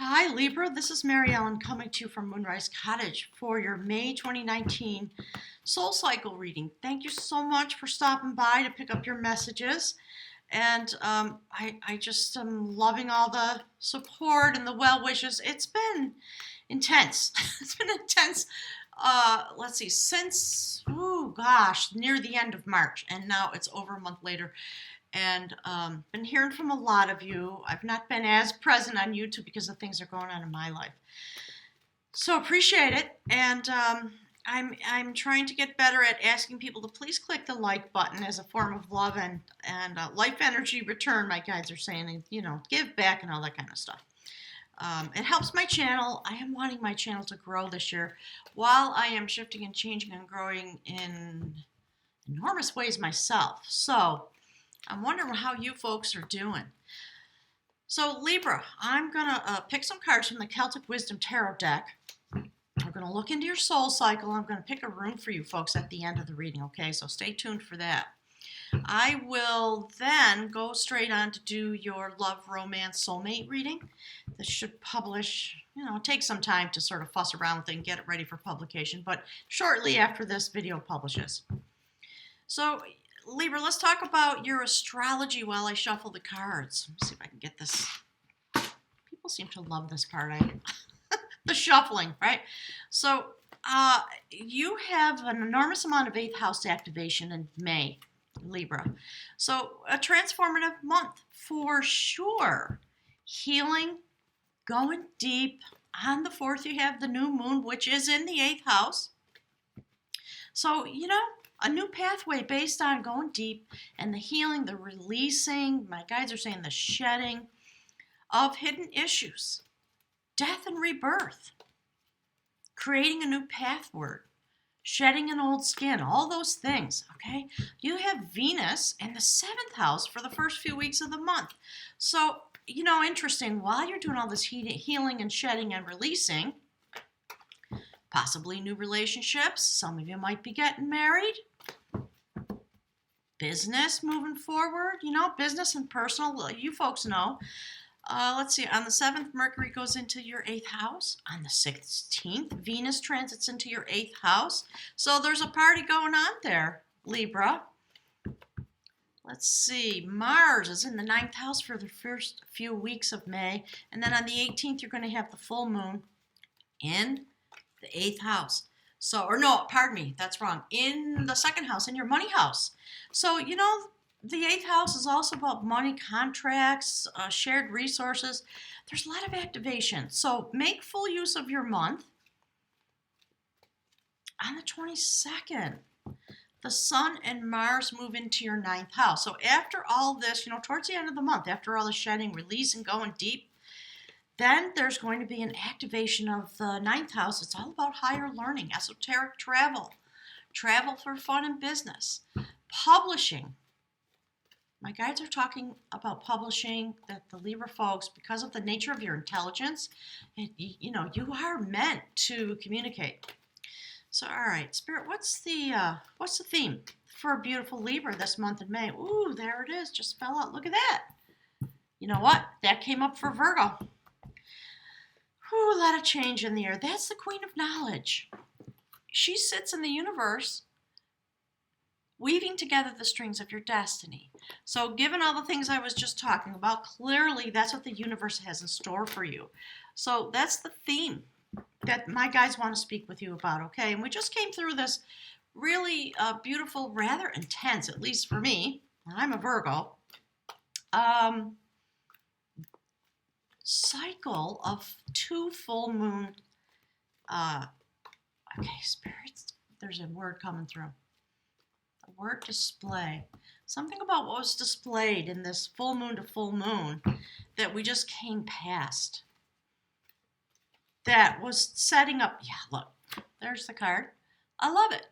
Hi Libra, this is Mary Ellen coming to you from Moonrise Cottage for your May 2019 Soul Cycle reading. Thank you so much for stopping by to pick up your messages. And I just am loving all the support and the well wishes. It's been intense. It's been intense, let's see, since, near the end of March. And now it's over a month later. And been hearing from a lot of you. I've not been as present on YouTube because of things that are going on in my life. So appreciate it. And I'm trying to get better at asking people to please click the like button as a form of love and life energy return, my guides are saying, and, you know, give back and all that kind of stuff. It helps my channel. I am wanting my channel to grow this year while I am shifting and changing and growing in enormous ways myself. So I'm wondering how you folks are doing. So Libra, I'm going to pick some cards from the Celtic Wisdom Tarot deck. We're going to look into your soul cycle. I'm going to pick a rune for you folks at the end of the reading, okay? So stay tuned for that. I will then go straight on to do your love, romance, soulmate reading. This should publish, you know, take some time to sort of fuss around with it and get it ready for publication, but shortly after this video publishes. So Libra, let's talk about your astrology while I shuffle the cards. Let me see if I can get this. People seem to love this part. The shuffling, right? So you have an enormous amount of 8th house activation in May, Libra. So a transformative month for sure. Healing, going deep. On the 4th, you have the new moon, which is in the 8th house. So, you know, a new pathway based on going deep and the healing, the releasing, my guides are saying the shedding of hidden issues, death and rebirth, creating a new pathward, shedding an old skin, all those things, okay? You have Venus in the 7th house for the first few weeks of the month. So, you know, interesting, while you're doing all this healing and shedding and releasing, possibly new relationships, some of you might be getting married, business moving forward, you know, business and personal, you folks know. Let's see, on the 7th, Mercury goes into your 8th house. On the 16th, Venus transits into your 8th house. So there's a party going on there, Libra. Let's see, Mars is in the 9th house for the first few weeks of May. And then on the 18th, you're going to have the full moon in the 8th house. So, or no, pardon me, that's wrong. In the 2nd house, in your money house. So, you know, the 8th house is also about money, contracts, shared resources. There's a lot of activation. So make full use of your month. On the 22nd, the Sun and Mars move into your 9th house. So after all this, you know, towards the end of the month, after all the shedding, release, and going deep, then there's going to be an activation of the 9th house. It's all about higher learning, esoteric travel, travel for fun and business, publishing. My guides are talking about publishing, that the Libra folks, because of the nature of your intelligence, you know, you are meant to communicate. So, all right, Spirit, what's the theme for a beautiful Libra this month in May? Ooh, there it is, just fell out. Look at that. You know what? That came up for Virgo. Ooh, a lot of change in the air. That's the Queen of Knowledge. She sits in the universe weaving together the strings of your destiny. So given all the things I was just talking about, clearly that's what the universe has in store for you. So that's the theme that my guides want to speak with you about, okay? And we just came through this really beautiful, rather intense, at least for me, I'm a Virgo, cycle of 2 full moon, okay, spirits, there's a word coming through. The word display. Something about what was displayed in this full moon to full moon that we just came past. That was setting up, yeah, look, there's the card. I love it.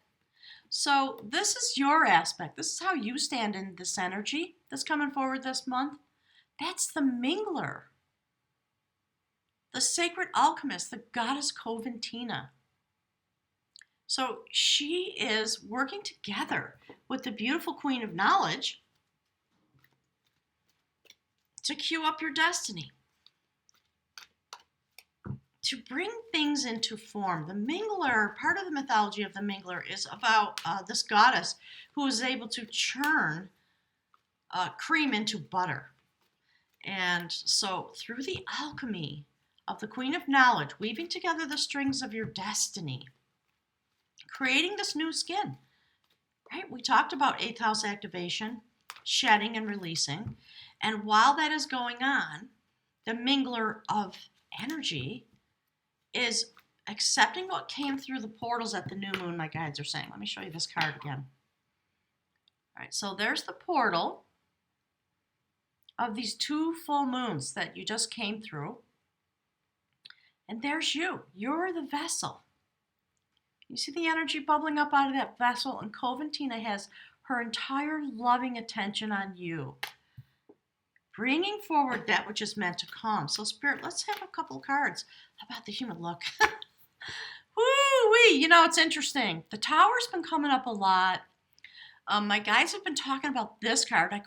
So this is your aspect. This is how you stand in this energy that's coming forward this month. That's the mingler. The sacred alchemist, the goddess Coventina. So she is working together with the beautiful Queen of Knowledge to cue up your destiny. to bring things into form. The mingler, part of the mythology of the mingler is about this goddess who is able to churn cream into butter. And so through the alchemy of the Queen of Knowledge, weaving together the strings of your destiny, creating this new skin, right? We talked about 8th house activation, shedding and releasing. And while that is going on, the mingler of energy is accepting what came through the portals at the new moon, my guides are saying. Let me show you this card again. All right, so there's the portal of these 2 full moons that you just came through. And there's you. You're the vessel. You see the energy bubbling up out of that vessel, and Coventina has her entire loving attention on you, bringing forward that which is meant to come. So Spirit, let's have a couple cards about the human look. Woo-wee! You know, it's interesting. The Tower's been coming up a lot. My guys have been talking about this card. I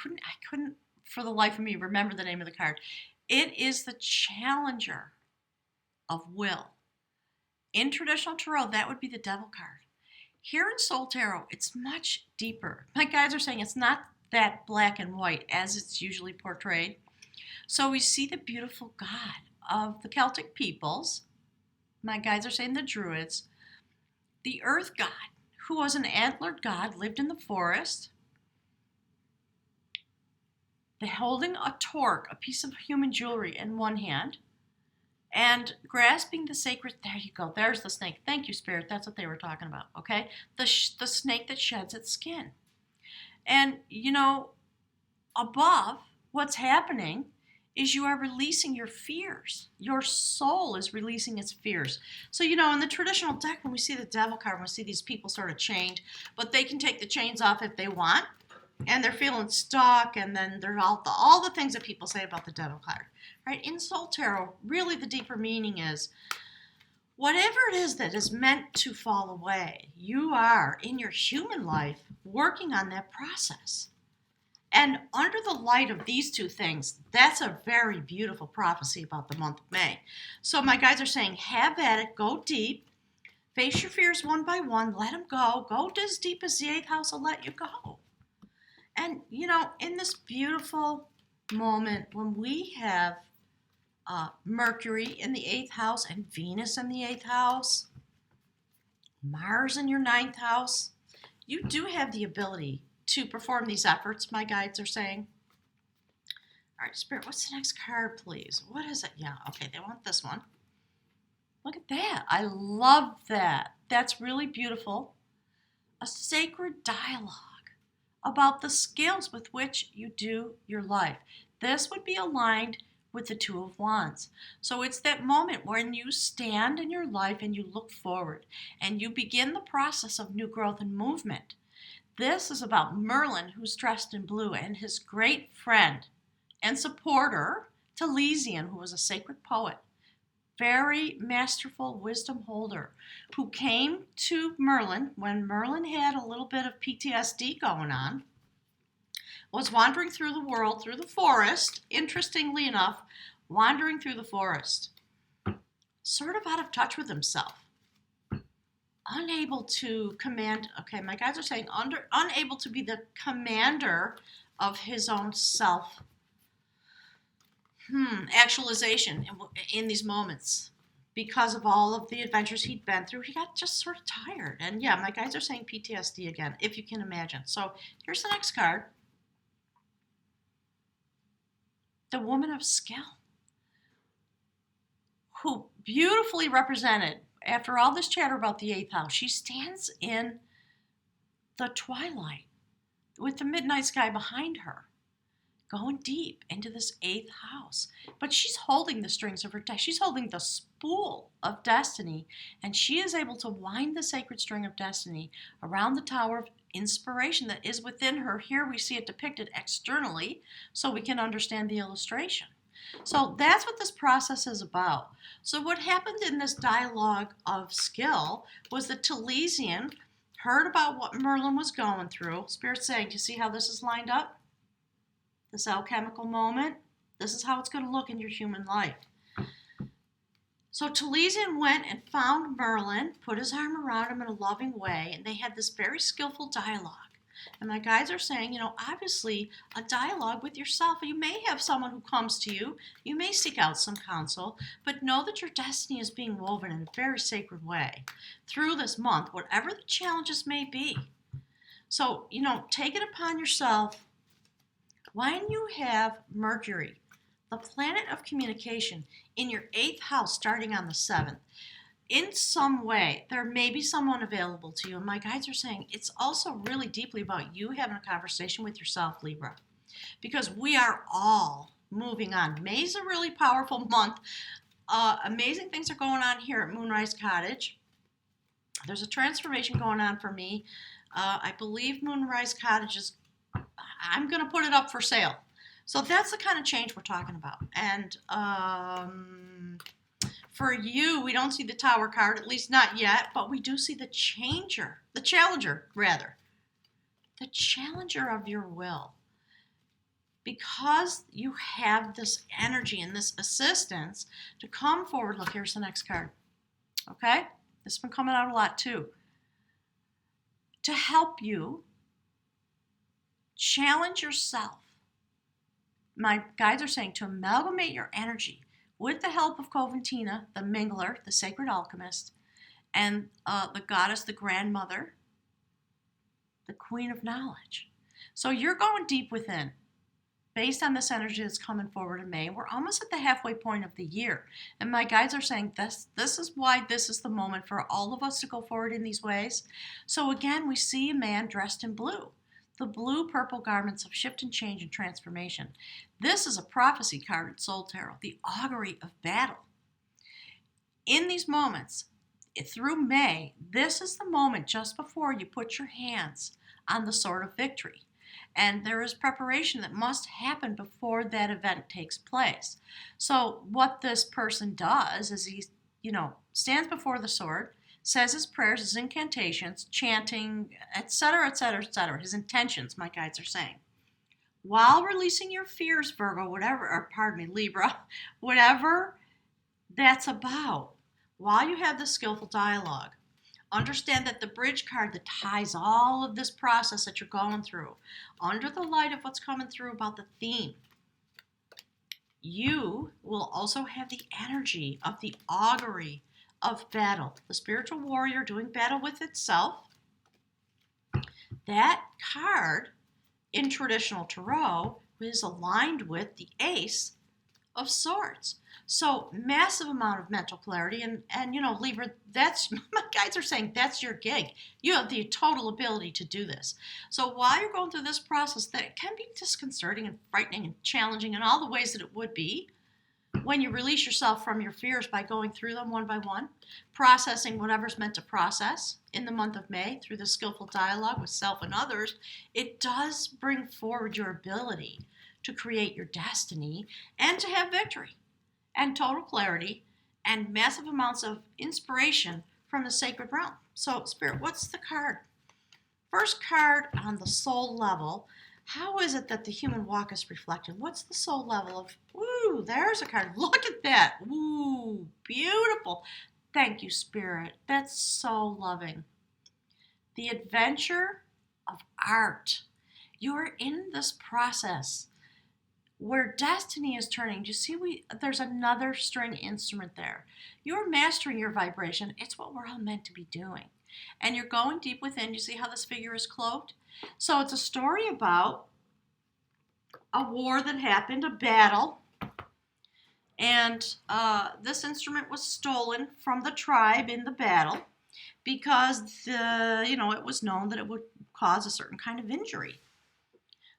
couldn't for the life of me remember the name of the card. It is the Challenger of Will. In traditional tarot, that would be the Devil card. Here in Soul Tarot, it's much deeper. My guys are saying it's not that black and white as it's usually portrayed. So we see the beautiful God of the Celtic peoples. My guys are saying the Druids. The Earth God, who was an antlered god, lived in the forest. They're holding a torque, a piece of human jewelry in one hand, and grasping the sacred, there you go, there's the snake. Thank you, Spirit, that's what they were talking about, okay? The snake that sheds its skin. And, you know, above, what's happening is you are releasing your fears. Your soul is releasing its fears. So, you know, in the traditional deck, when we see the Devil card, we see these people sort of chained, but they can take the chains off if they want, and they're feeling stuck, and then there's all the things that people say about the Devil card, right? In Soul Tarot, really the deeper meaning is, whatever it is that is meant to fall away, you are, in your human life, working on that process. And under the light of these 2 things, that's a very beautiful prophecy about the month of May. So my guides are saying, have at it, go deep, face your fears one by one, let them go as deep as the 8th house will let you go. And, you know, in this beautiful moment when we have Mercury in the 8th house and Venus in the 8th house, Mars in your 9th house, you do have the ability to perform these efforts, my guides are saying. All right, Spirit, what's the next card, please? What is it? Yeah, okay, they want this one. Look at that. I love that. That's really beautiful. A sacred dialogue about the skills with which you do your life. This would be aligned with the 2 of Wands. So it's that moment when you stand in your life and you look forward and you begin the process of new growth and movement. This is about Merlin, who's dressed in blue, and his great friend and supporter, Taliesin, who was a sacred poet, very masterful wisdom holder, who came to Merlin when Merlin had a little bit of PTSD going on, was wandering through the world, through the forest, interestingly enough, wandering through the forest, sort of out of touch with himself, unable to command, okay, my guides are saying unable to be the commander of his own self actualization in these moments. Because of all of the adventures he'd been through, he got just sort of tired. And yeah, my guys are saying PTSD again, if you can imagine. So here's the next card. The Woman of Skill, who beautifully represented, after all this chatter about the 8th house, she stands in the twilight with the midnight sky behind her, going deep into this 8th house. But she's holding the strings of her deck. She's holding the spool of destiny, and she is able to wind the sacred string of destiny around the tower of inspiration that is within her. Here we see it depicted externally so we can understand the illustration. So that's what this process is about. So what happened in this dialogue of skill was that Taliesin heard about what Merlin was going through. Spirit's saying, do you see how this is lined up? This alchemical moment, this is how it's going to look in your human life. So Taliesin went and found Merlin, put his arm around him in a loving way, and they had this very skillful dialogue. And my guides are saying, obviously a dialogue with yourself. You may have someone who comes to you. You may seek out some counsel, but know that your destiny is being woven in a very sacred way through this month, whatever the challenges may be. So, take it upon yourself. When you have Mercury, the planet of communication, in your 8th house starting on the 7th, in some way, there may be someone available to you. And my guides are saying it's also really deeply about you having a conversation with yourself, Libra, because we are all moving on. May is a really powerful month. Amazing things are going on here at Moonrise Cottage. There's a transformation going on for me. I believe Moonrise Cottage is, I'm going to put it up for sale. So that's the kind of change we're talking about. And for you, we don't see the Tower card, at least not yet, but we do see the Challenger of your will. Because you have this energy and this assistance to come forward. Look, here's the next card. Okay? This has been coming out a lot too. To help you challenge yourself. My guides are saying to amalgamate your energy with the help of Coventina, the Mingler, the Sacred Alchemist, and the goddess, the grandmother, the Queen of Knowledge. So you're going deep within based on this energy that's coming forward in May. We're almost at the halfway point of the year. And my guides are saying this is why this is the moment for all of us to go forward in these ways. So again, we see a man dressed in blue. The blue-purple garments of shift and change and transformation. This is a prophecy card in Soul Tarot, the augury of battle. In these moments, through May, this is the moment just before you put your hands on the sword of victory. And there is preparation that must happen before that event takes place. So what this person does is he, stands before the sword, says his prayers, his incantations, chanting, etc., etc., etc. His intentions, my guides are saying. While releasing your fears, Virgo, Libra, whatever that's about, while you have the skillful dialogue, understand that the bridge card that ties all of this process that you're going through, under the light of what's coming through about the theme, you will also have the energy of the augury of battle, the spiritual warrior doing battle with itself. That card in traditional tarot is aligned with the Ace of Swords. So massive amount of mental clarity, and Libra, that's, my guides are saying that's your gig. You have the total ability to do this. So while you're going through this process that can be disconcerting and frightening and challenging in all the ways that it would be, when you release yourself from your fears by going through them one by one, processing whatever's meant to process in the month of May through the skillful dialogue with self and others, it does bring forward your ability to create your destiny and to have victory and total clarity and massive amounts of inspiration from the sacred realm. So, Spirit, what's the card? First card on the soul level. How is it that the human walk is reflected? What's the soul level of, ooh, there's a card. Look at that. Ooh, beautiful. Thank you, Spirit. That's so loving. The adventure of art. You're in this process where destiny is turning. Do you see there's another string instrument there? You're mastering your vibration. It's what we're all meant to be doing. And you're going deep within. You see how this figure is cloaked? So it's a story about a war that happened, a battle. And this instrument was stolen from the tribe in the battle because it was known that it would cause a certain kind of injury.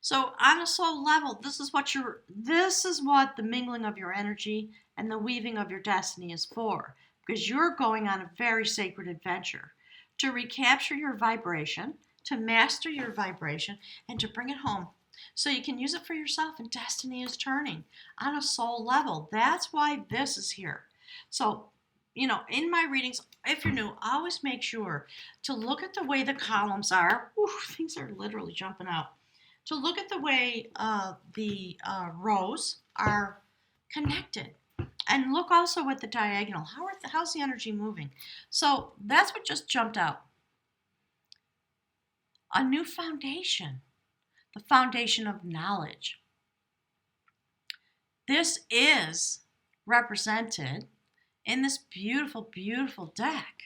So on a soul level, this is what the mingling of your energy and the weaving of your destiny is for, because you're going on a very sacred adventure to recapture your vibration, to master your vibration, and to bring it home so you can use it for yourself, and destiny is turning on a soul level. That's why this is here. So, in my readings, if you're new, always make sure to look at the way the columns are. Ooh, things are literally jumping out. To look at the way the rows are connected. And look also at the diagonal. How's the energy moving? So that's what just jumped out. A new foundation, the foundation of knowledge. This is represented in this beautiful, beautiful deck.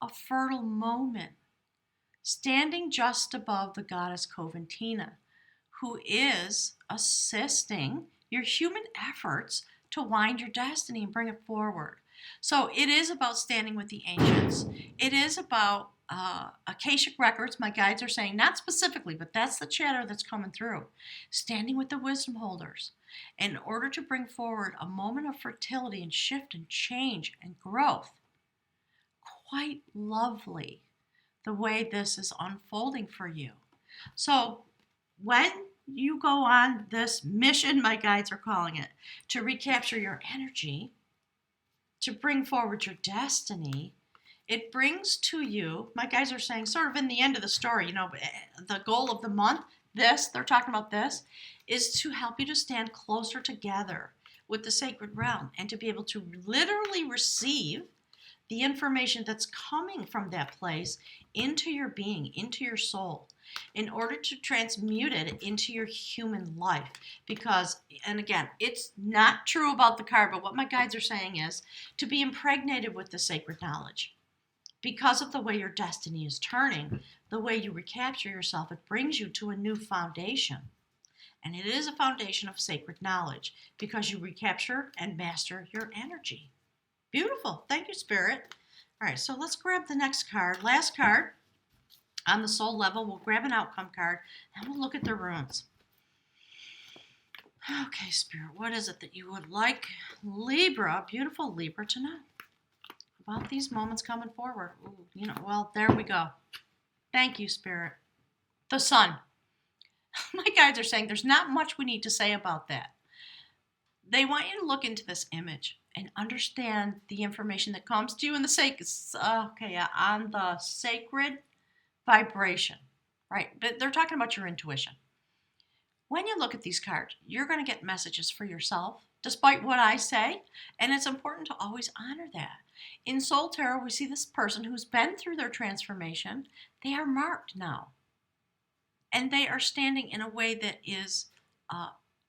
A fertile moment standing just above the goddess Coventina, who is assisting your human efforts to wind your destiny and bring it forward. So it is about standing with the ancients. It is about Akashic records. My guides are saying, not specifically, but that's the chatter that's coming through. Standing with the wisdom holders in order to bring forward a moment of fertility and shift and change and growth. Quite lovely the way this is unfolding for you. So when you go on this mission, my guides are calling it, to recapture your energy, to bring forward your destiny, it brings to you, my guides are saying, sort of in the end of the story, the goal of the month, they're talking about this, is to help you to stand closer together with the sacred realm and to be able to literally receive the information that's coming from that place into your being, into your soul, in order to transmute it into your human life. Because, and again, it's not true about the card, but what my guides are saying is to be impregnated with the sacred knowledge. Because of the way your destiny is turning, the way you recapture yourself, it brings you to a new foundation. And it is a foundation of sacred knowledge because you recapture and master your energy. Beautiful. Thank you, Spirit. All right, so let's grab the next card. Last card on the soul level. We'll grab an outcome card and we'll look at the runes. Okay, Spirit, what is it that you would like Libra, beautiful Libra, to know about these moments coming forward? Ooh, well, there we go. Thank you, Spirit. The sun. My guides are saying there's not much we need to say about that. They want you to look into this image and understand the information that comes to you in the on the sacred vibration, right? But they're talking about your intuition. When you look at these cards, you're going to get messages for yourself, despite what I say, and it's important to always honor that. In Soul Tarot, we see this person who's been through their transformation. They are marked now, and they are standing in a way that is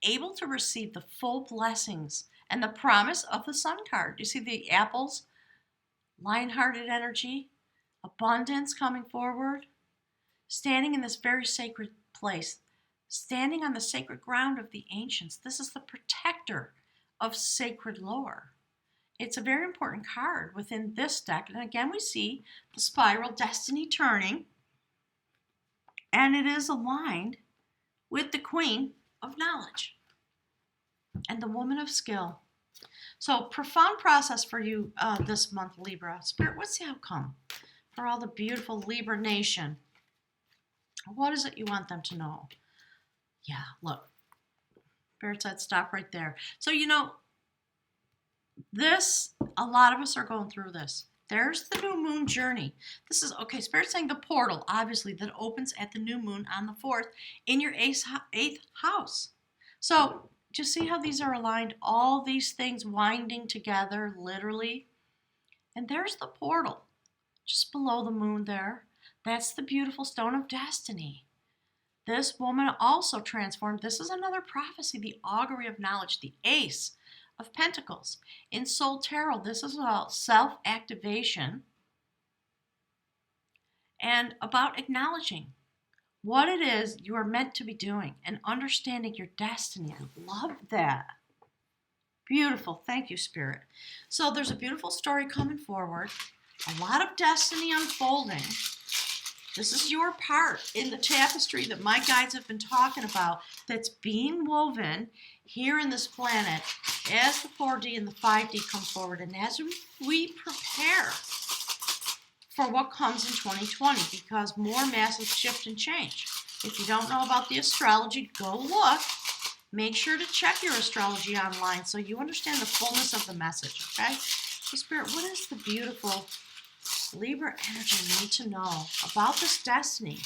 able to receive the full blessings and the promise of the sun card. You see the apples, lion-hearted energy, abundance coming forward, standing in this very sacred place, standing on the sacred ground of the ancients. This is the protector of sacred lore. It's a very important card within this deck. And again, we see the spiral destiny turning, and it is aligned with the Queen of Knowledge and the Woman of Skill. So profound process for you this month, Libra. Spirit, what's the outcome for all the beautiful Libra nation? What is it you want them to know? Yeah, look. Spirit said stop right there. So, a lot of us are going through this. There's the new moon journey. This is, okay, Spirit's saying the portal, obviously, that opens at the new moon on the 4th in your 8th house. So, do you see how these are aligned? All these things winding together, literally. And there's the portal, just below the moon there. That's the beautiful stone of destiny. This woman also transformed. This is another prophecy, the augury of knowledge, the ace of pentacles. In Soul Tarot, this is about self-activation and about acknowledging what it is you are meant to be doing and understanding your destiny. I love that. Beautiful. Thank you, Spirit. So there's a beautiful story coming forward, a lot of destiny unfolding. This is your part in the tapestry that my guides have been talking about that's being woven here in this planet as the 4D and the 5D come forward and as we prepare for what comes in 2020, because more massive shift and change. If you don't know about the astrology, go look. Make sure to check your astrology online so you understand the fullness of the message, okay? So Spirit, what is the beautiful Libra energy you need to know about this destiny?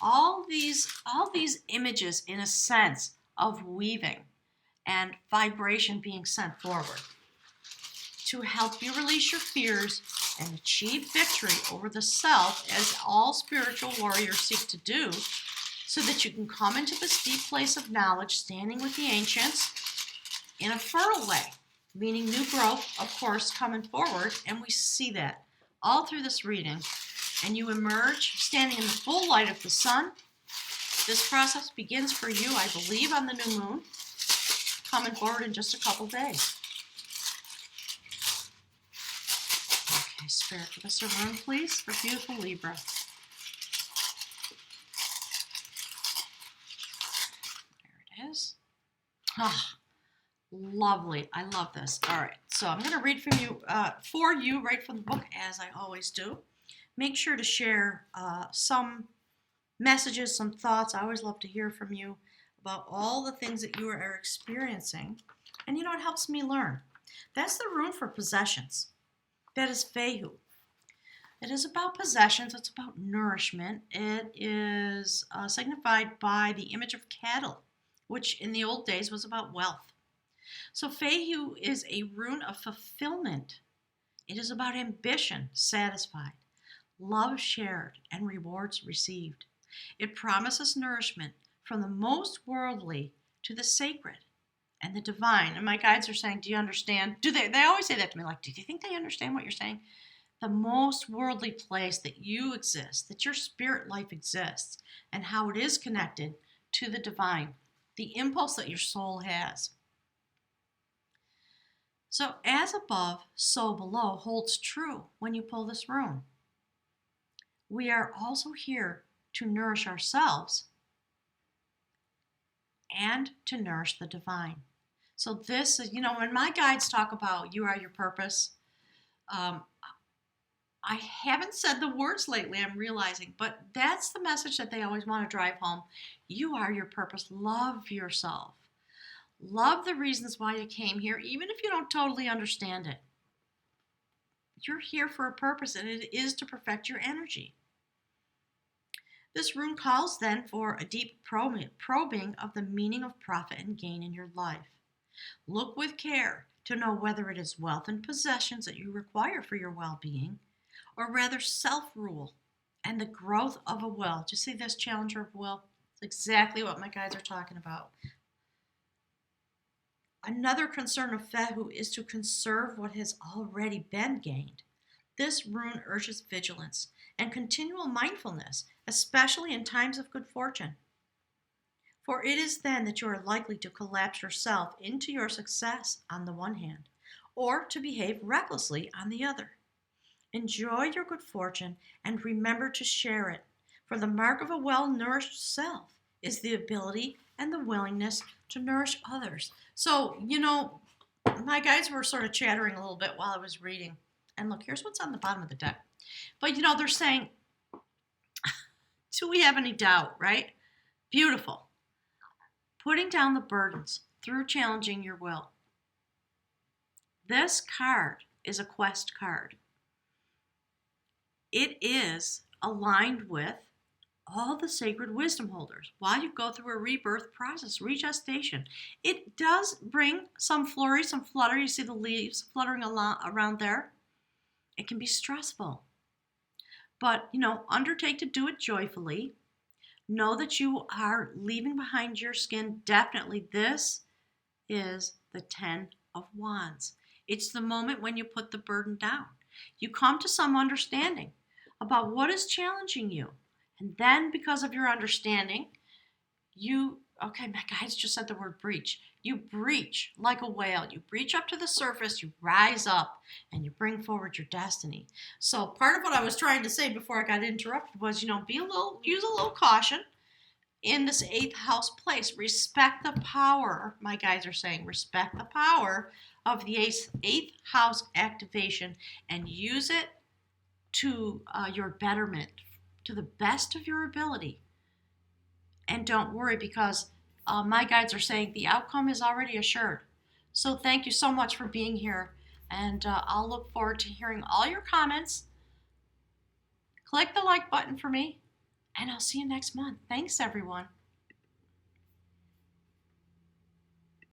All these images, in a sense, of weaving and vibration being sent forward to help you release your fears and achieve victory over the self, as all spiritual warriors seek to do, so that you can come into this deep place of knowledge, standing with the ancients in a fertile way, meaning new growth, of course, coming forward. And we see that all through this reading. And you emerge standing in the full light of the sun. This process begins for you, I believe, on the new moon, coming forward in just a couple days. Okay, Spirit, give us a rune, please, for beautiful Libra. There it is. Ah, lovely. I love this. All right, so I'm going to read from you, for you, right from the book, as I always do. Make sure to share some messages, some thoughts. I always love to hear from you about all the things that you are experiencing. And it helps me learn. That's the rune for possessions. That is Fehu. It is about possessions. It's about nourishment. It is signified by the image of cattle, which in the old days was about wealth. So Fehu is a rune of fulfillment. It is about ambition satisfied, love shared, and rewards received. It promises nourishment from the most worldly to the sacred and the divine. And my guides are saying, do you understand? They always say that to me, like, do you think they understand what you're saying? The most worldly place that you exist, that your spirit life exists, and how it is connected to the divine, the impulse that your soul has. So as above, so below holds true when you pull this rune. We are also here to nourish ourselves and to nourish the divine. So this is, when my guides talk about you are your purpose, I haven't said the words lately, I'm realizing, but that's the message that they always want to drive home. You are your purpose. Love yourself. Love the reasons why you came here, even if you don't totally understand it. You're here for a purpose, and it is to perfect your energy. This rune calls then for a deep probing of the meaning of profit and gain in your life. Look with care to know whether it is wealth and possessions that you require for your well-being, or rather self-rule and the growth of a will. Do you see this, Challenger of Will? It's exactly what my guides are talking about. Another concern of Fehu is to conserve what has already been gained. This rune urges vigilance and continual mindfulness, especially in times of good fortune. For it is then that you are likely to collapse yourself into your success on the one hand, or to behave recklessly on the other. Enjoy your good fortune and remember to share it, for the mark of a well-nourished self is the ability and the willingness to nourish others. So, my guides were sort of chattering a little bit while I was reading. And look, here's what's on the bottom of the deck. But, they're saying, do we have any doubt, right? Beautiful. Putting down the burdens through challenging your will. This card is a quest card. It is aligned with all the sacred wisdom holders while you go through a rebirth process, regestation. It does bring some flurry, some flutter. You see the leaves fluttering around there. It can be stressful. But, undertake to do it joyfully. Know that you are leaving behind your skin. Definitely, this is the 10 of Wands. It's the moment when you put the burden down. You come to some understanding about what is challenging you. And then because of your understanding, my guides just said the word breach. You breach like a whale. You breach up to the surface, you rise up, and you bring forward your destiny. So part of what I was trying to say before I got interrupted was, use a little caution in this 8th house place. Respect the power, my guides are saying, respect the power of the 8th house activation and use it to your betterment, to the best of your ability. And don't worry, because my guides are saying the outcome is already assured. So thank you so much for being here. And I'll look forward to hearing all your comments. Click the like button for me. And I'll see you next month. Thanks, everyone.